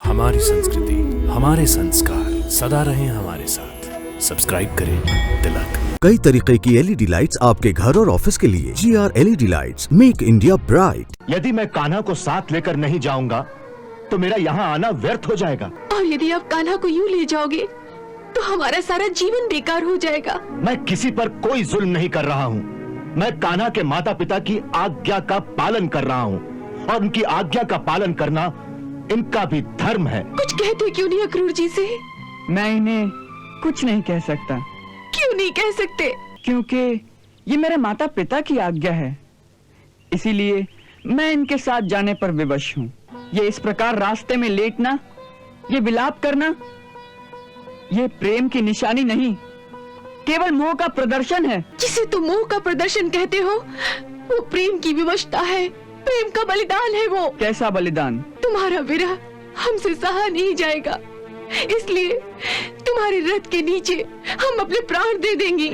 हमारी संस्कृति, हमारे संस्कार सदा रहें हमारे साथ। सब्सक्राइब करें तिलक। कई तरीके की एलईडी लाइट्स आपके घर और ऑफिस के लिए। GR LED lights, make India bright. यदि मैं कान्हा को साथ लेकर नहीं जाऊंगा तो मेरा यहाँ आना व्यर्थ हो जाएगा। और यदि आप कान्हा को यूं ले जाओगे तो हमारा सारा जीवन बेकार हो जाएगा। मैं किसी पर कोई जुल्म नहीं कर रहा हूँ। मैं कान्हा के माता पिता की आज्ञा का पालन कर रहा हूँ और उनकी आज्ञा का पालन करना इनका भी धर्म है। कुछ कहते क्यों नहीं अक्रूर जी से? मैं इन्हें कुछ नहीं कह सकता। क्यों नहीं कह सकते? क्योंकि ये मेरे माता पिता की आज्ञा है, इसीलिए मैं इनके साथ जाने पर विवश हूँ। ये इस प्रकार रास्ते में लेटना, ये विलाप करना, ये प्रेम की निशानी नहीं, केवल मोह का प्रदर्शन है। जिसे तुम मोह का प्रदर्शन कहते हो वो प्रेम की विवशता है, प्रेम का बलिदान है वो। कैसा बलिदान? तुम्हारा विरह हमसे सहा नहीं जाएगा, इसलिए तुम्हारे रथ के नीचे हम अपने प्राण दे देंगी।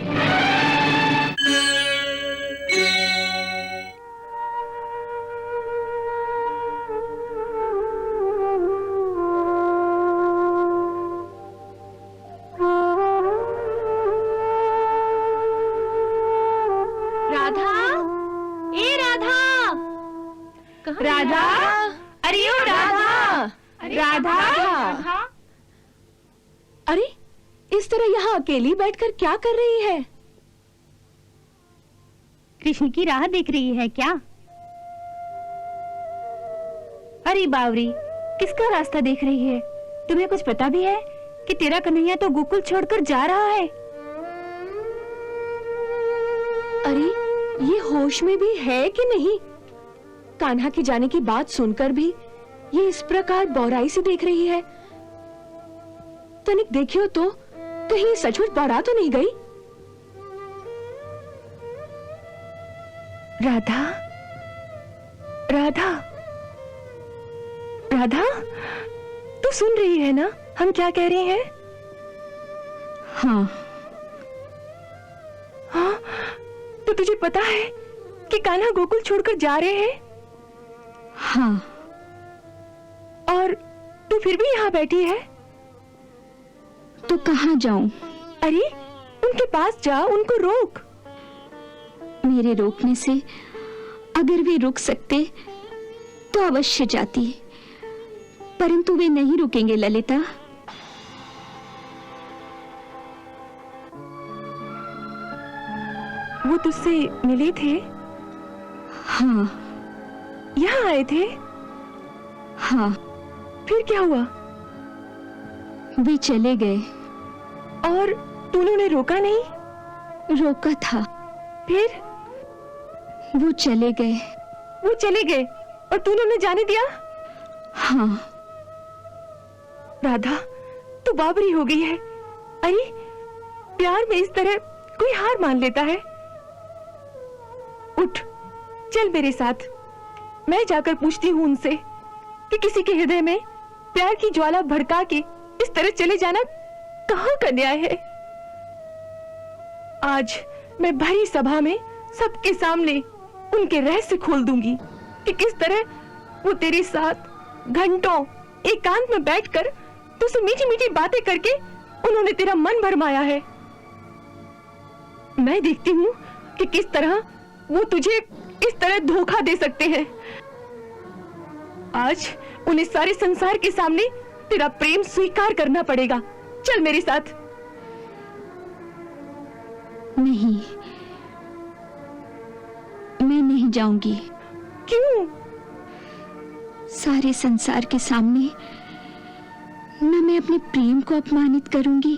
राधा, ए राधा, राधा, अरे ओ राधा, राधा, अरे इस तरह यहाँ अकेली बैठकर क्या कर रही है? कृष्ण की राह देख रही है क्या? अरे बावरी, किसका रास्ता देख रही है? तुम्हें कुछ पता भी है कि तेरा कन्हैया तो गोकुल छोड़कर जा रहा है? अरे ये होश में भी है कि नहीं? कान्हा के जाने की बात सुनकर भी ये इस प्रकार बौराई से देख रही है। तनिक देखियो तो, कहीं सचमुच बौरा तो नहीं गई? राधा, राधा, राधा, तू सुन रही है ना हम क्या कह रहे हैं? हाँ। हाँ, तो तुझे पता है कि कान्हा गोकुल छोड़कर जा रहे हैं? हाँ। और तू फिर भी यहाँ बैठी है? तो कहाँ जाऊं? अरे उनके पास जा, उनको रोक। मेरे रोकने से अगर वे रुक सकते तो अवश्य जाती, परंतु वे नहीं रुकेंगे ललिता। वो तुझसे मिले थे? हाँ। यहाँ आए थे? हाँ। फिर क्या हुआ? वे चले गए। और तूने उन्हें रोका नहीं? रोका था। फिर? वो चले गए। वो चले गए और तूने उन्हें जाने दिया? हाँ। राधा, तू बाबरी हो गई है। अरे प्यार में इस तरह कोई हार मान लेता है? उठ, चल मेरे साथ। मैं जाकर पूछती हूँ उनसे कि किसी के हृदय में प्यार की ज्वाला भड़का के इस तरह चले जाना कहाँ का न्याय है। आज मैं भरी सभा में सबके सामने उनके रहस्य खोल दूंगी कि किस तरह वो तेरे साथ घंटों एकांत में बैठकर तुझसे मीठी मीठी बातें करके उन्होंने तेरा मन भरमाया है। मैं देखती हूँ कि किस तरह वो तुझे इस तरह धोखा दे सकते हैं। आज उन्हें सारे संसार के सामने तेरा प्रेम स्वीकार करना पड़ेगा। चल मेरे साथ। नहीं, मैं नहीं जाऊंगी। क्यों? सारे संसार के सामने न मैं अपने प्रेम को अपमानित करूंगी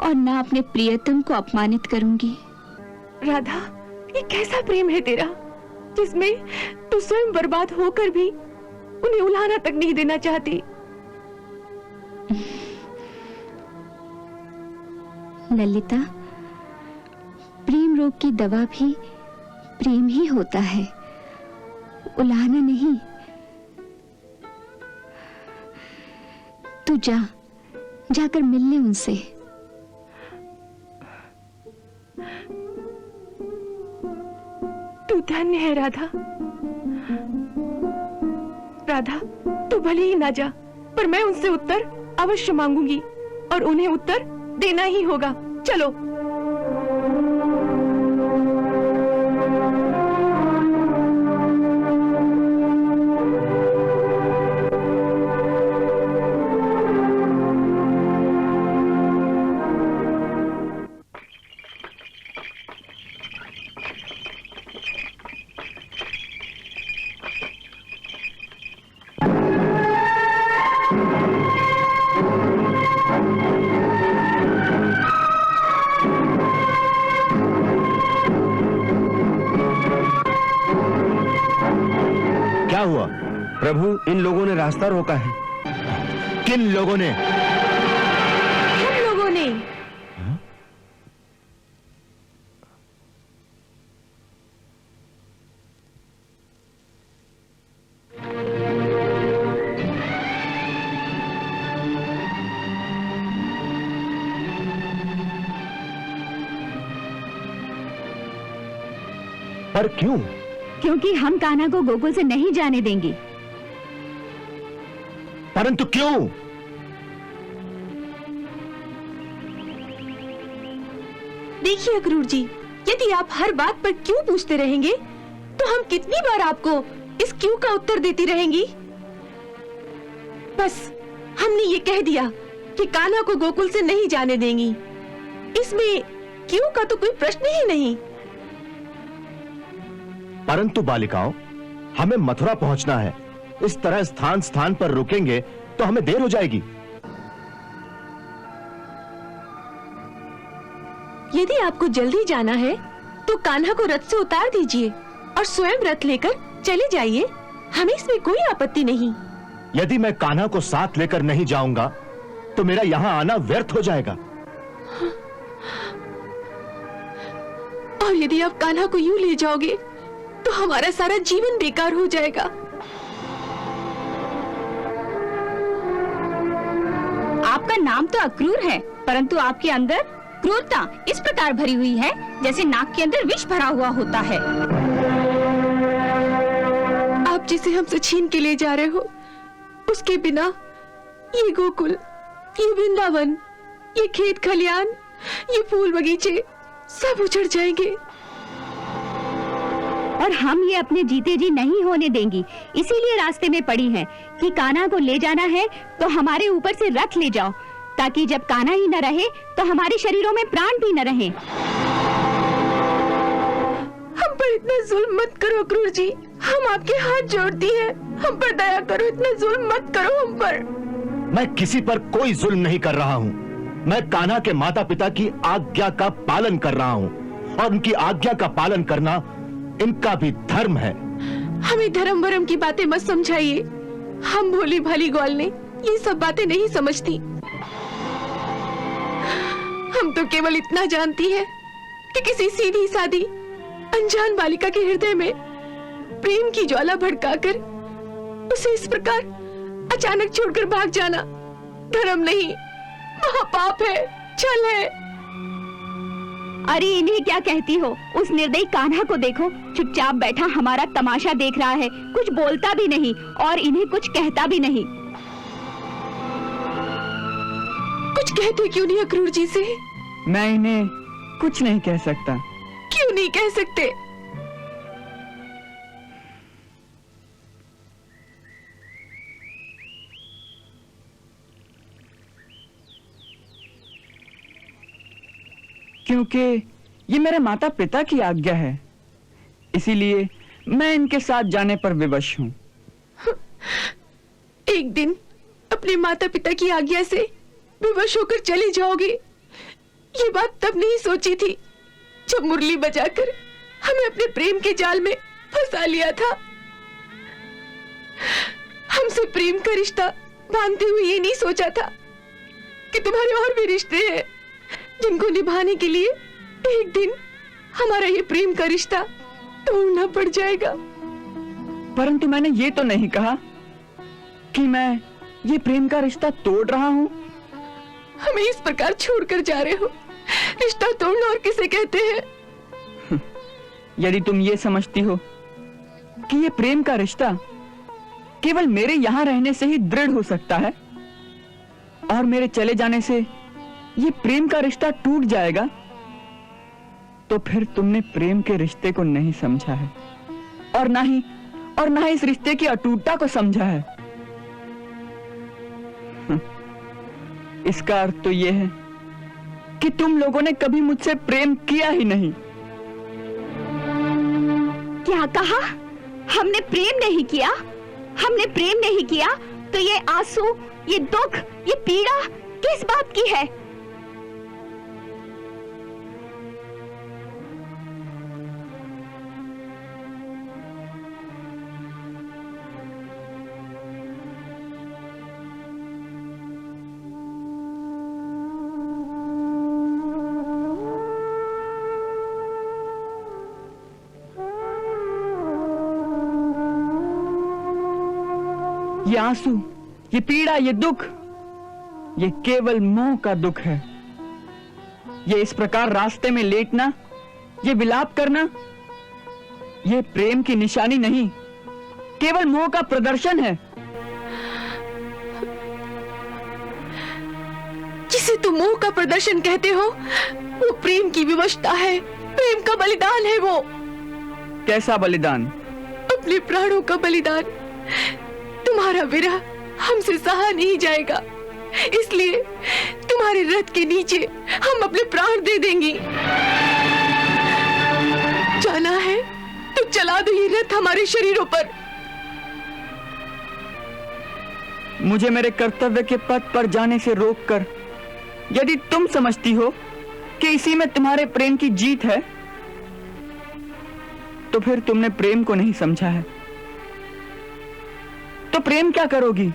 और न अपने प्रियतम को अपमानित करूंगी। राधा, ये कैसा प्रेम है तेरा जिसमें तू स्वयं बर्बाद होकर भी उन्हें उल्हाना तक नहीं देना चाहती? ललिता, प्रेम रोग की दवा भी प्रेम ही होता है, उल्हाना नहीं। तू जाकर मिल ले उनसे। तू धन्य है राधा। राधा, तू भले ही ना जा, पर मैं उनसे उत्तर अवश्य मांगूंगी और उन्हें उत्तर देना ही होगा। चलो। क्या हुआ? प्रभु, इन लोगों ने रास्ता रोका है। किन लोगों ने? हम लोगों ने। पर क्यों? क्योंकि हम कान्हा को गोकुल से नहीं जाने देंगे। परंतु क्यों? देखिए अक्रूर जी, यदि आप हर बात पर क्यों पूछते रहेंगे तो हम कितनी बार आपको इस क्यों का उत्तर देती रहेंगी। बस हमने ये कह दिया कि कान्हा को गोकुल से नहीं जाने देंगी। इसमें क्यों का तो कोई प्रश्न ही नहीं। परंतु बालिकाओं, हमें मथुरा पहुंचना है। इस तरह स्थान स्थान पर रुकेंगे तो हमें देर हो जाएगी। यदि आपको जल्दी जाना है तो कान्हा को रथ से उतार दीजिए और स्वयं रथ लेकर चले जाइए। हमें इसमें कोई आपत्ति नहीं। यदि मैं कान्हा को साथ लेकर नहीं जाऊंगा तो मेरा यहां आना व्यर्थ हो जाएगा। और यदि आप कान्हा को यूं ले जाओगे तो हमारा सारा जीवन बेकार हो जाएगा। आपका नाम तो अक्रूर है, परंतु आपके अंदर क्रूरता इस प्रकार भरी हुई है जैसे नाक के अंदर विष भरा हुआ होता है। आप जिसे हमसे छीन के ले जा रहे हो, उसके बिना ये गोकुल, ये वृंदावन, ये खेत खलियान, ये फूल बगीचे सब उजड़ जाएंगे। और हम ये अपने जीते जी नहीं होने देंगी। इसीलिए रास्ते में पड़ी है कि कान्हा को ले जाना है तो हमारे ऊपर से रथ ले जाओ, ताकि जब कान्हा ही न रहे तो हमारे शरीरों में प्राण भी न रहे। हम पर इतना जुल्म मत करो अक्रूर जी, हम आपके हाथ जोड़ती हैं। हम पर दया करो, इतना जुल्म मत करो हम पर। मैं किसी पर कोई जुल्म नहीं कर रहा हूं। मैं कान्हा के माता पिता की आज्ञा का पालन कर रहा हूं और उनकी आज्ञा का पालन करना इनका भी धर्म है। हमें धर्म वरम की बातें मत समझाइए। हम भोली भाली ग्वाल ने ये सब बातें नहीं समझती। हम तो केवल इतना जानती है कि किसी सीधी सादी अनजान बालिका के हृदय में प्रेम की ज्वाला भड़काकर उसे इस प्रकार अचानक छोड़कर भाग जाना धर्म नहीं, महापाप है, छल है। अरे इन्हें क्या कहती हो? उस निर्दयी कान्हा को देखो, चुपचाप बैठा हमारा तमाशा देख रहा है, कुछ बोलता भी नहीं और इन्हें कुछ कहता भी नहीं। कुछ कहते क्यों नहीं अक्रूर जी से? मैं इन्हें कुछ नहीं कह सकता। क्यों नहीं कह सकते? क्योंकि ये मेरे माता पिता की आज्ञा है, इसीलिए मैं इनके साथ जाने पर विवश हूँ। एक दिन अपने माता पिता की आज्ञा से विवश होकर चले जाओगे, ये बात तब नहीं सोची थी जब मुरली बजाकर हमें अपने प्रेम के जाल में फंसा लिया था। हमसे प्रेम का रिश्ता बांधते हुए ये नहीं सोचा था कि तुम्हारे और भी रिश्ते हैं जिनको निभाने के लिए एक दिन हमारा ये प्रेम का रिश्ता तोड़ना पड़ जाएगा। परंतु मैंने ये तो नहीं कहा कि मैं ये प्रेम का रिश्ता तोड़ रहा हूँ। हमें इस प्रकार छोड़कर जा रहे हो, रिश्ता तोड़ना और किसे कहते हैं? यदि तुम ये समझती हो कि ये प्रेम का रिश्ता केवल मेरे यहां रहने से ही दृढ़ हो सकता है, और मेरे चले जाने से ये प्रेम का रिश्ता टूट जाएगा, तो फिर तुमने प्रेम के रिश्ते को नहीं समझा है, और ना ही इस रिश्ते की अटूटता को समझा है। इसका अर्थ तो यह है कि तुम लोगों ने कभी मुझसे प्रेम किया ही नहीं। क्या कहा? हमने प्रेम नहीं किया? हमने प्रेम नहीं किया तो ये आंसू, ये दुख, ये पीड़ा किस बात की है? ये आंसू, ये पीड़ा, ये दुख, ये केवल मोह का दुख है। ये इस प्रकार रास्ते में लेटना, ये विलाप करना, ये प्रेम की निशानी नहीं, केवल मोह का प्रदर्शन है। जिसे तुम मोह का प्रदर्शन कहते हो, वो प्रेम की विवशता है, प्रेम का बलिदान है वो। कैसा बलिदान? अपने प्राणों का बलिदान। तुम्हारा विरह हमसे सहा नहीं जाएगा, इसलिए तुम्हारे रथ के नीचे हम अपने प्राण दे देंगी। जाना है तो चला दो ये रथ हमारे शरीरों पर। मुझे मेरे कर्तव्य के पथ पर जाने से रोककर यदि तुम समझती हो कि इसी में तुम्हारे प्रेम की जीत है, तो फिर तुमने प्रेम को नहीं समझा है। तो प्रेम क्या करोगी?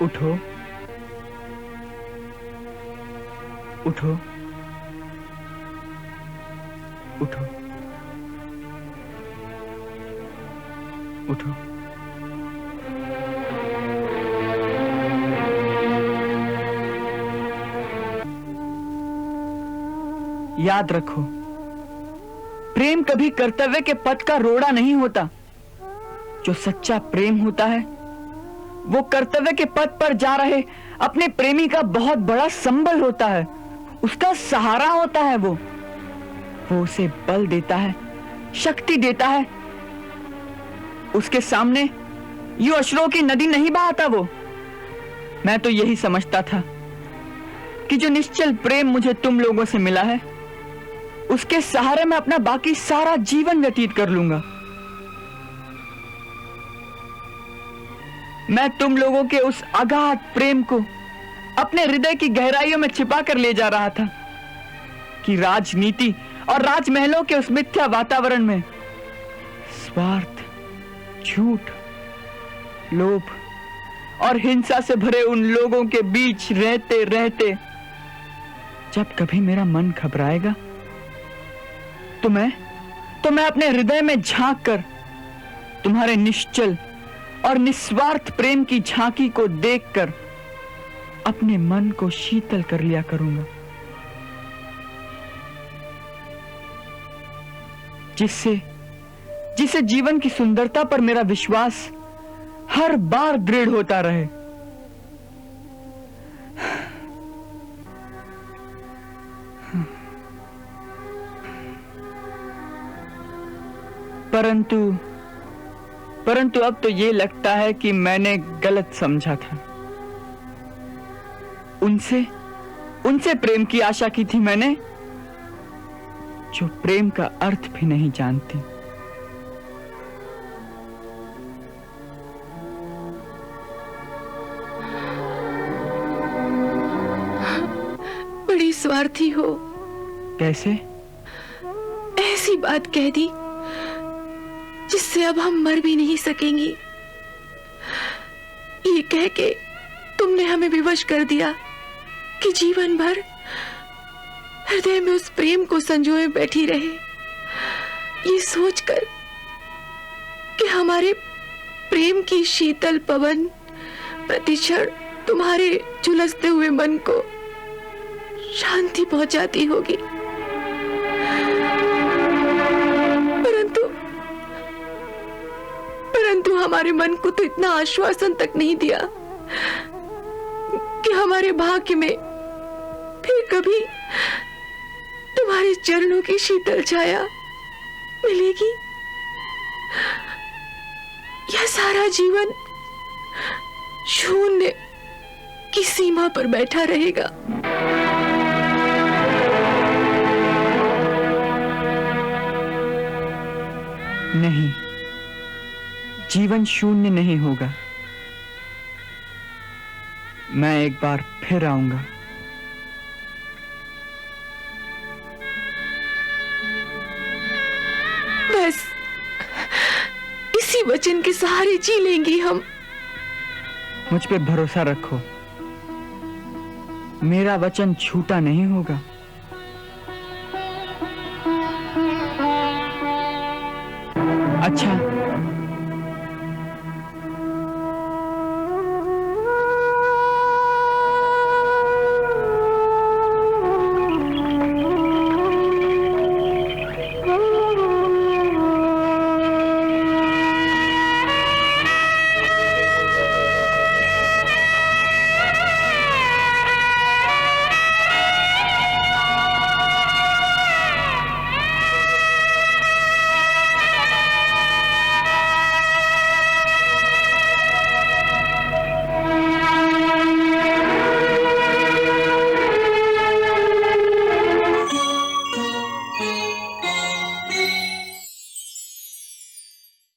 उठो, उठो, उठो, उठो। याद रखो, प्रेम कभी कर्तव्य के पथ का रोड़ा नहीं होता। जो सच्चा प्रेम होता है, वो कर्तव्य के पथ पर जा रहे अपने प्रेमी का बहुत बड़ा संबल होता है, उसका सहारा होता है। वो उसे बल देता है, शक्ति देता है। उसके सामने यूं अश्रुओं की नदी नहीं बहाता वो। मैं तो यही समझता था कि जो निश्चल प्रेम मुझे तुम लोगों से मिला है, उसके सहारे मैं अपना बाकी सारा जीवन व्यतीत कर लूंगा। मैं तुम लोगों के उस अगाध प्रेम को अपने हृदय की गहराइयों में छिपा कर ले जा रहा था कि राजनीति और राजमहलों के उस मिथ्या वातावरण में स्वार्थ, झूठ, लोभ और हिंसा से भरे उन लोगों के बीच रहते रहते जब कभी मेरा मन घबराएगा, तो मैं अपने हृदय में झांक कर तुम्हारे निश्चल और निस्वार्थ प्रेम की झांकी को देखकर अपने मन को शीतल कर लिया करूंगा, जिससे जीवन की सुंदरता पर मेरा विश्वास हर बार दृढ़ होता रहे। परंतु अब तो ये लगता है कि मैंने गलत समझा था। उनसे प्रेम की आशा की थी मैंने, जो प्रेम का अर्थ भी नहीं जानती। बड़ी स्वार्थी हो। कैसे? ऐसी बात कह दी जिससे अब हम मर भी नहीं सकेंगी। ये कह के तुमने हमें विवश कर दिया कि जीवन भर हृदय में उस प्रेम को संजोए बैठी रहे, ये सोचकर कि हमारे प्रेम की शीतल पवन प्रतिक्षण तुम्हारे झुलसते हुए मन को शांति पहुंचाती होगी, परंतु हमारे मन को तो इतना आश्वासन तक नहीं दिया कि हमारे भाग्य में फिर कभी तुम्हारे चरणों की शीतल छाया मिलेगी। यह सारा जीवन शून्य की सीमा पर बैठा रहेगा। नहीं, जीवन शून्य नहीं होगा। मैं एक बार फिर आऊंगा। बस इसी वचन के सहारे जी लेंगे हम। मुझ पे भरोसा रखो, मेरा वचन झूठा नहीं होगा। अच्छा,